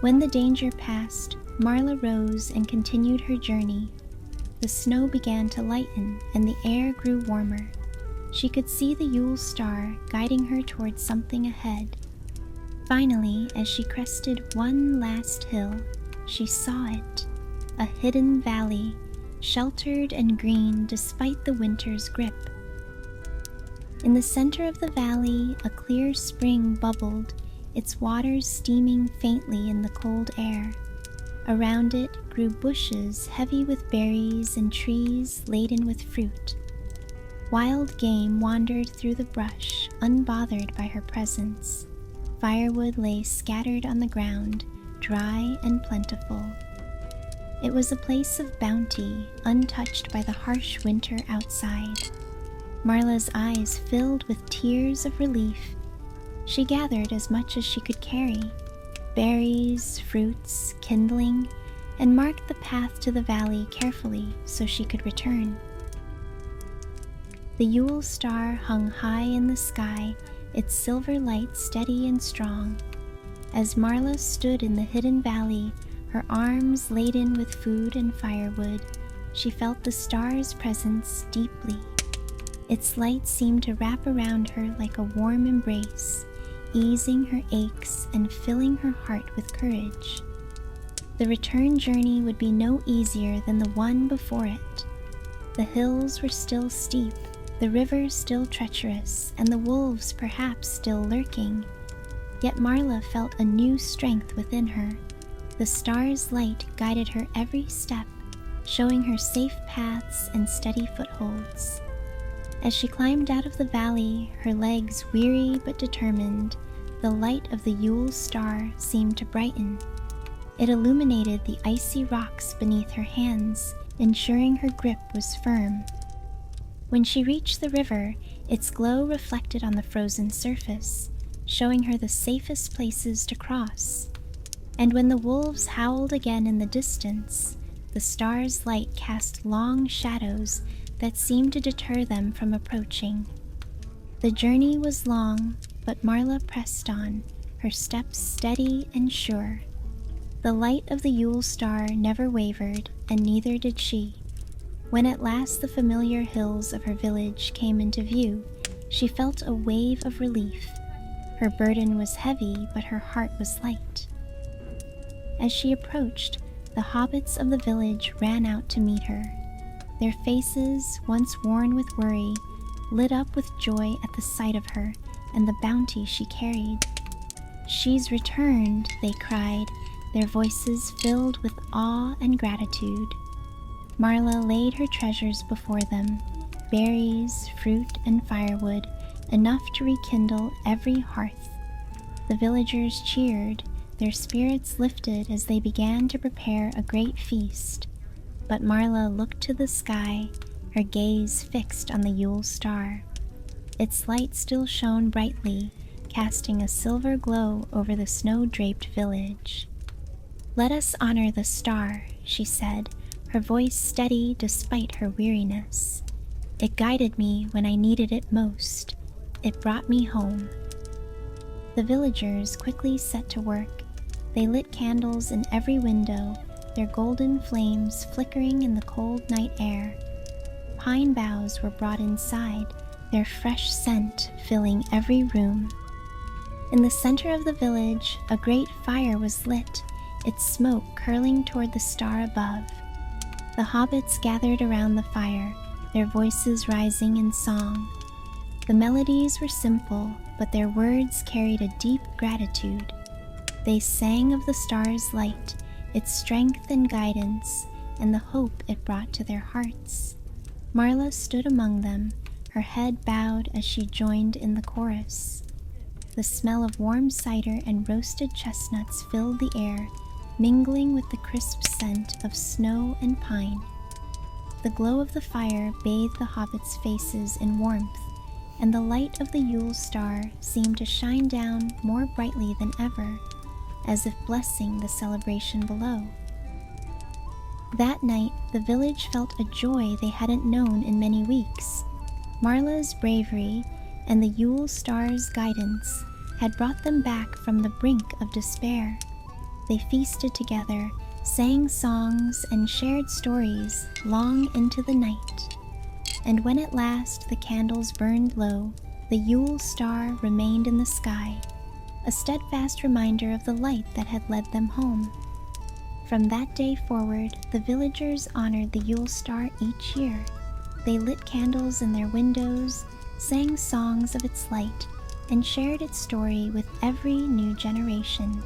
When the danger passed, Marla rose and continued her journey. The snow began to lighten and the air grew warmer. She could see the Yule star guiding her towards something ahead. Finally, as she crested one last hill, she saw it, a hidden valley, sheltered and green despite the winter's grip. In the center of the valley, a clear spring bubbled, its waters steaming faintly in the cold air. Around it grew bushes heavy with berries and trees laden with fruit. Wild game wandered through the brush, unbothered by her presence. Firewood lay scattered on the ground, dry and plentiful. It was a place of bounty, untouched by the harsh winter outside. Marla's eyes filled with tears of relief. She gathered as much as she could carry, berries, fruits, kindling, and marked the path to the valley carefully so she could return. The Yule star hung high in the sky, its silver light steady and strong. As Marla stood in the hidden valley, her arms laden with food and firewood, she felt the star's presence deeply. Its light seemed to wrap around her like a warm embrace, easing her aches and filling her heart with courage. The return journey would be no easier than the one before it. The hills were still steep, the river still treacherous, and the wolves perhaps still lurking. Yet Marla felt a new strength within her. The star's light guided her every step, showing her safe paths and steady footholds. As she climbed out of the valley, her legs weary but determined, the light of the Yule star seemed to brighten. It illuminated the icy rocks beneath her hands, ensuring her grip was firm. When she reached the river, its glow reflected on the frozen surface, showing her the safest places to cross. And when the wolves howled again in the distance, the star's light cast long shadows that seemed to deter them from approaching. The journey was long, but Marla pressed on, her steps steady and sure. The light of the Yule star never wavered, and neither did she. When at last the familiar hills of her village came into view, she felt a wave of relief. Her burden was heavy, but her heart was light. As she approached, the hobbits of the village ran out to meet her. Their faces, once worn with worry, lit up with joy at the sight of her and the bounty she carried. "She's returned," they cried, their voices filled with awe and gratitude. Marla laid her treasures before them, berries, fruit, and firewood, enough to rekindle every hearth. The villagers cheered, their spirits lifted as they began to prepare a great feast. But Marla looked to the sky, her gaze fixed on the Yule star. Its light still shone brightly, casting a silver glow over the snow-draped village. "Let us honor the star," she said, her voice steady despite her weariness. "It guided me when I needed it most. It brought me home." The villagers quickly set to work. They lit candles in every window, their golden flames flickering in the cold night air. Pine boughs were brought inside, their fresh scent filling every room. In the center of the village, a great fire was lit, its smoke curling toward the star above. The hobbits gathered around the fire, their voices rising in song. The melodies were simple, but their words carried a deep gratitude. They sang of the star's light, its strength and guidance, and the hope it brought to their hearts. Marla stood among them, her head bowed as she joined in the chorus. The smell of warm cider and roasted chestnuts filled the air, mingling with the crisp scent of snow and pine. The glow of the fire bathed the hobbits' faces in warmth, and the light of the Yule star seemed to shine down more brightly than ever, as if blessing the celebration below. That night, the village felt a joy they hadn't known in many weeks. Marla's bravery and the Yule star's guidance had brought them back from the brink of despair. They feasted together, sang songs, and shared stories long into the night. And when at last the candles burned low, the Yule star remained in the sky, a steadfast reminder of the light that had led them home. From that day forward, the villagers honored the Yule star each year. They lit candles in their windows, sang songs of its light, and shared its story with every new generation.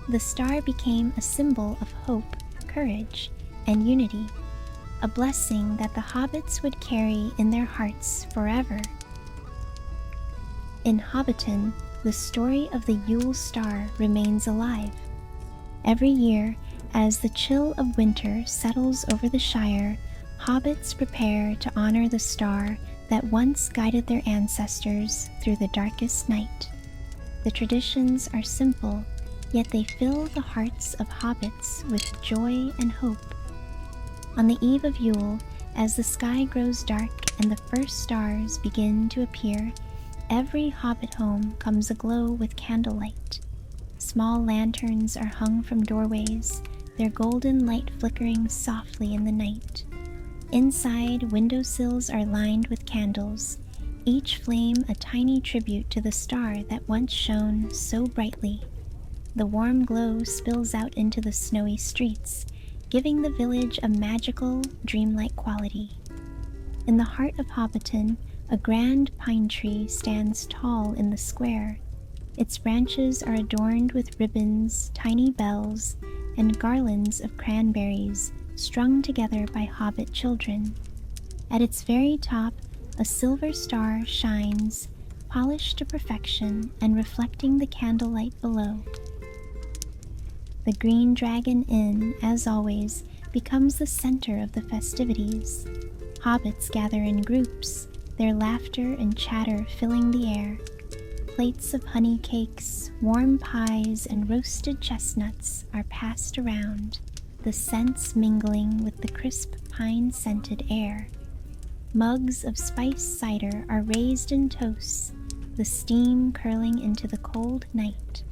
The star became a symbol of hope, courage, and unity, a blessing that the hobbits would carry in their hearts forever. In Hobbiton, the story of the Yule star remains alive. Every year, as the chill of winter settles over the Shire, hobbits prepare to honor the star that once guided their ancestors through the darkest night. The traditions are simple, yet they fill the hearts of hobbits with joy and hope. On the eve of Yule, as the sky grows dark and the first stars begin to appear, every hobbit home comes aglow with candlelight. Small lanterns are hung from doorways, their golden light flickering softly in the night. Inside, windowsills are lined with candles, each flame a tiny tribute to the star that once shone so brightly. The warm glow spills out into the snowy streets, giving the village a magical, dreamlike quality. In the heart of Hobbiton, a grand pine tree stands tall in the square. Its branches are adorned with ribbons, tiny bells, and garlands of cranberries strung together by hobbit children. At its very top, a silver star shines, polished to perfection and reflecting the candlelight below. The Green Dragon Inn, as always, becomes the center of the festivities. Hobbits gather in groups, their laughter and chatter filling the air. Plates of honey cakes, warm pies, and roasted chestnuts are passed around, the scents mingling with the crisp pine-scented air. Mugs of spiced cider are raised in toasts, the steam curling into the cold night.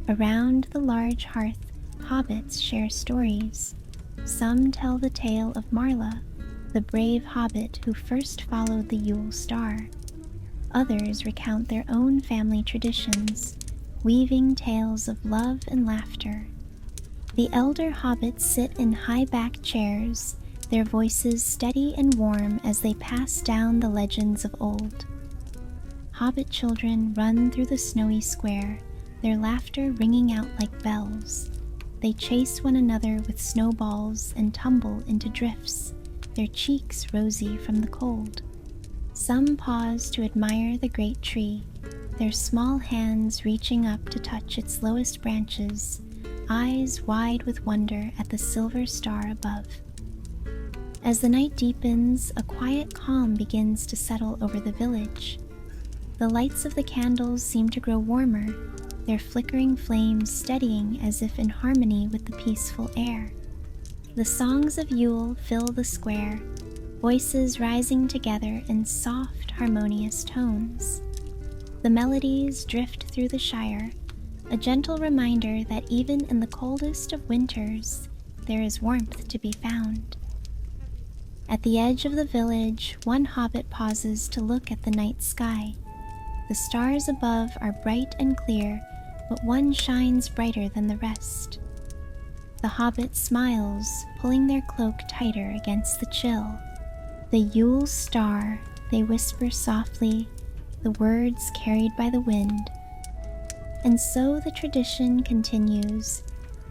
Around the large hearth, hobbits share stories. Some tell the tale of Marla, the brave hobbit who first followed the Yule star. Others recount their own family traditions, weaving tales of love and laughter. The elder hobbits sit in high-backed chairs, their voices steady and warm as they pass down the legends of old. Hobbit children run through the snowy square, their laughter ringing out like bells. They chase one another with snowballs and tumble into drifts, their cheeks rosy from the cold. Some pause to admire the great tree, their small hands reaching up to touch its lowest branches, eyes wide with wonder at the silver star above. As the night deepens, a quiet calm begins to settle over the village. The lights of the candles seem to grow warmer, their flickering flames steadying as if in harmony with the peaceful air. The songs of Yule fill the square, voices rising together in soft, harmonious tones. The melodies drift through the Shire, a gentle reminder that even in the coldest of winters, there is warmth to be found. At the edge of the village, one hobbit pauses to look at the night sky. The stars above are bright and clear, but one shines brighter than the rest. The hobbit smiles, pulling their cloak tighter against the chill. "The Yule star," they whisper softly, the words carried by the wind. And so the tradition continues,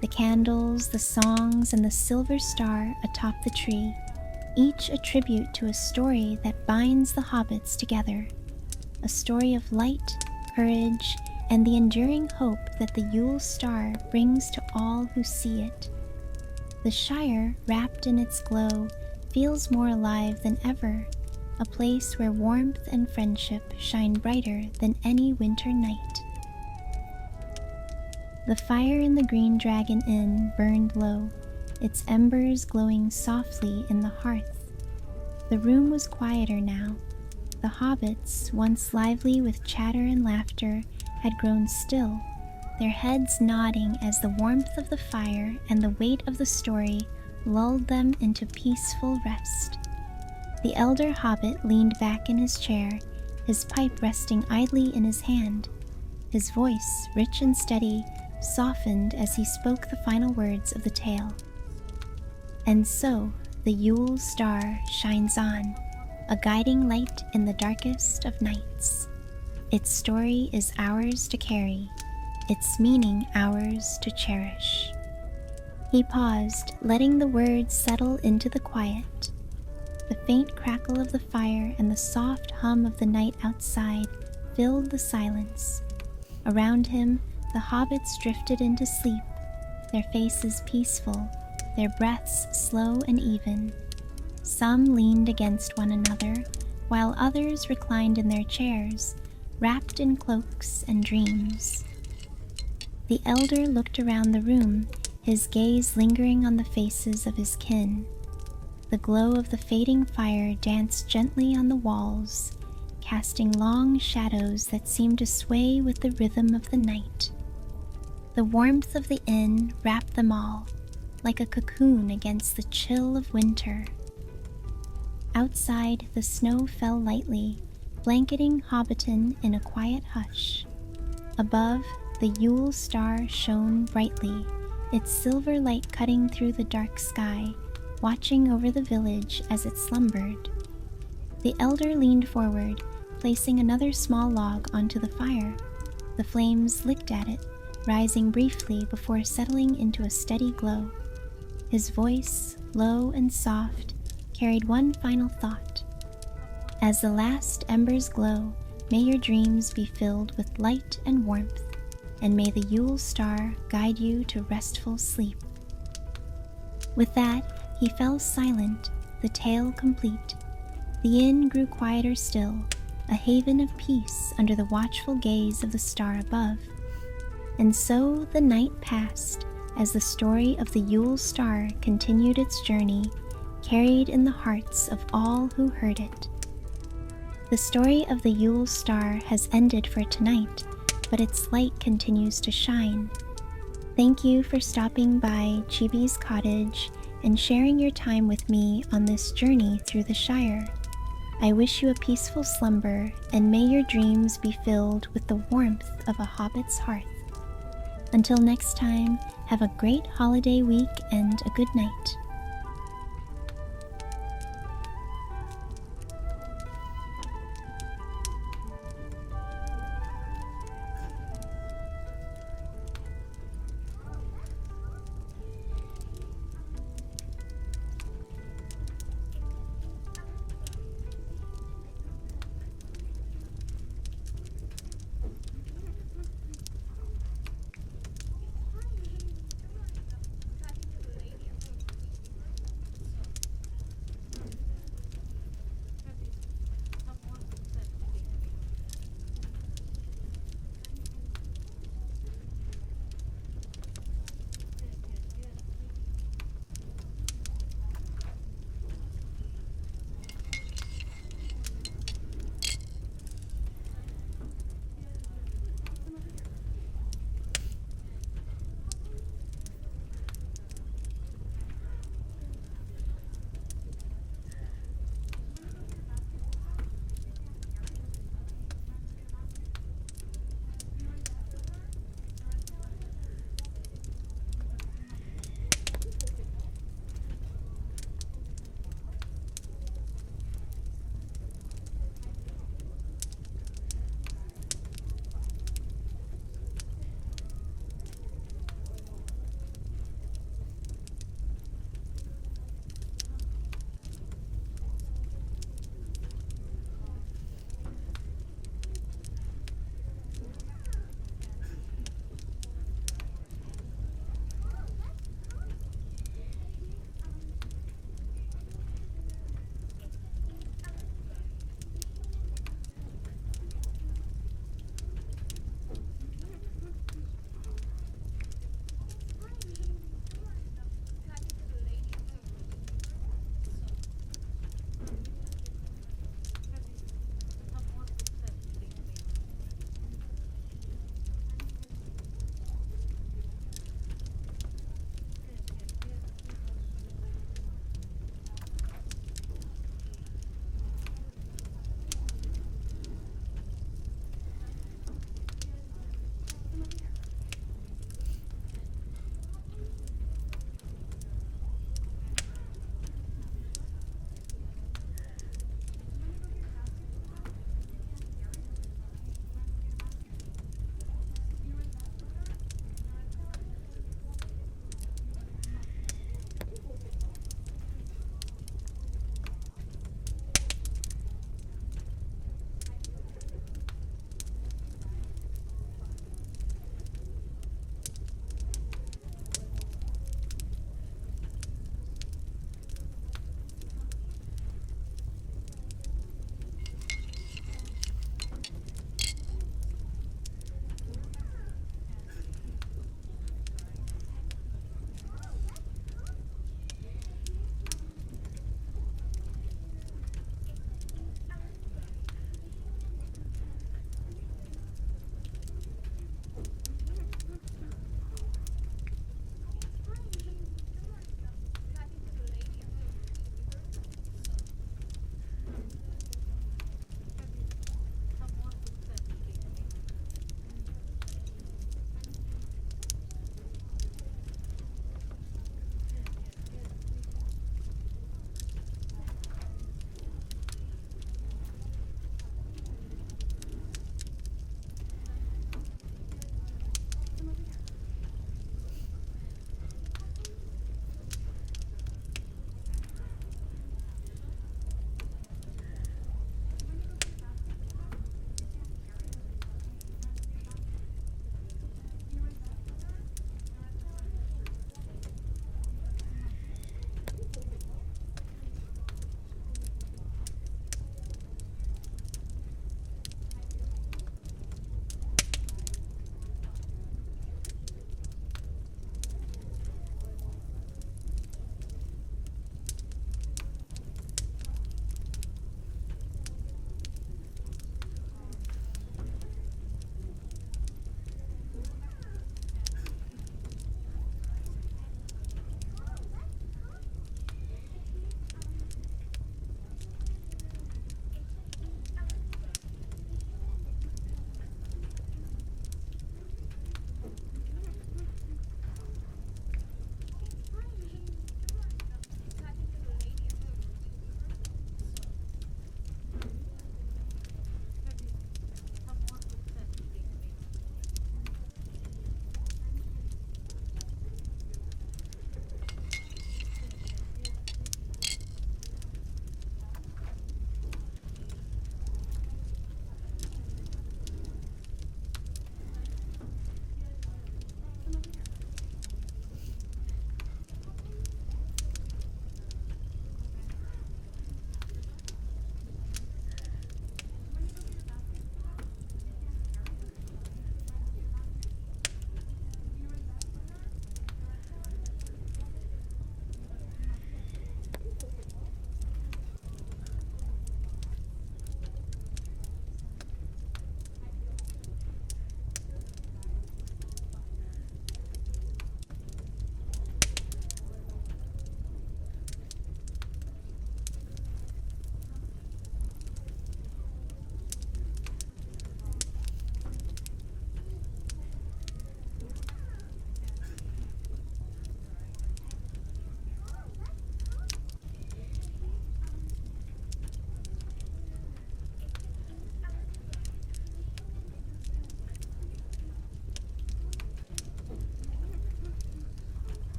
the candles, the songs, and the silver star atop the tree, each a tribute to a story that binds the hobbits together, a story of light, courage, and the enduring hope that the Yule star brings to all who see it. The Shire, wrapped in its glow, feels more alive than ever, a place where warmth and friendship shine brighter than any winter night. The fire in the Green Dragon Inn burned low, its embers glowing softly in the hearth. The room was quieter now. The hobbits, once lively with chatter and laughter, had grown still, their heads nodding as the warmth of the fire and the weight of the story lulled them into peaceful rest. The elder hobbit leaned back in his chair, his pipe resting idly in his hand. His voice, rich and steady, softened as he spoke the final words of the tale. And so the Yule star shines on, a guiding light in the darkest of nights. Its story is ours to carry, its meaning ours to cherish. He paused, letting the words settle into the quiet. The faint crackle of the fire and the soft hum of the night outside filled the silence. Around him, the hobbits drifted into sleep, their faces peaceful, their breaths slow and even. Some leaned against one another, while others reclined in their chairs, wrapped in cloaks and dreams. The elder looked around the room, his gaze lingering on the faces of his kin. The glow of the fading fire danced gently on the walls, casting long shadows that seemed to sway with the rhythm of the night. The warmth of the inn wrapped them all, like a cocoon against the chill of winter. Outside, the snow fell lightly, blanketing Hobbiton in a quiet hush. Above, the Yule star shone brightly, its silver light cutting through the dark sky, watching over the village as it slumbered. The elder leaned forward, placing another small log onto the fire. The flames licked at it, rising briefly before settling into a steady glow. His voice, low and soft, carried one final thought. As the last embers glow, may your dreams be filled with light and warmth, and may the Yule star guide you to restful sleep. With that, he fell silent, the tale complete. The inn grew quieter still, a haven of peace under the watchful gaze of the star above. And so the night passed, as the story of the Yule star continued its journey, carried in the hearts of all who heard it. The story of the Yule star has ended for tonight, but its light continues to shine. Thank you for stopping by Chibi's cottage and sharing your time with me on this journey through the Shire. I wish you a peaceful slumber, and may your dreams be filled with the warmth of a hobbit's hearth. Until next time, have a great holiday week and a good night.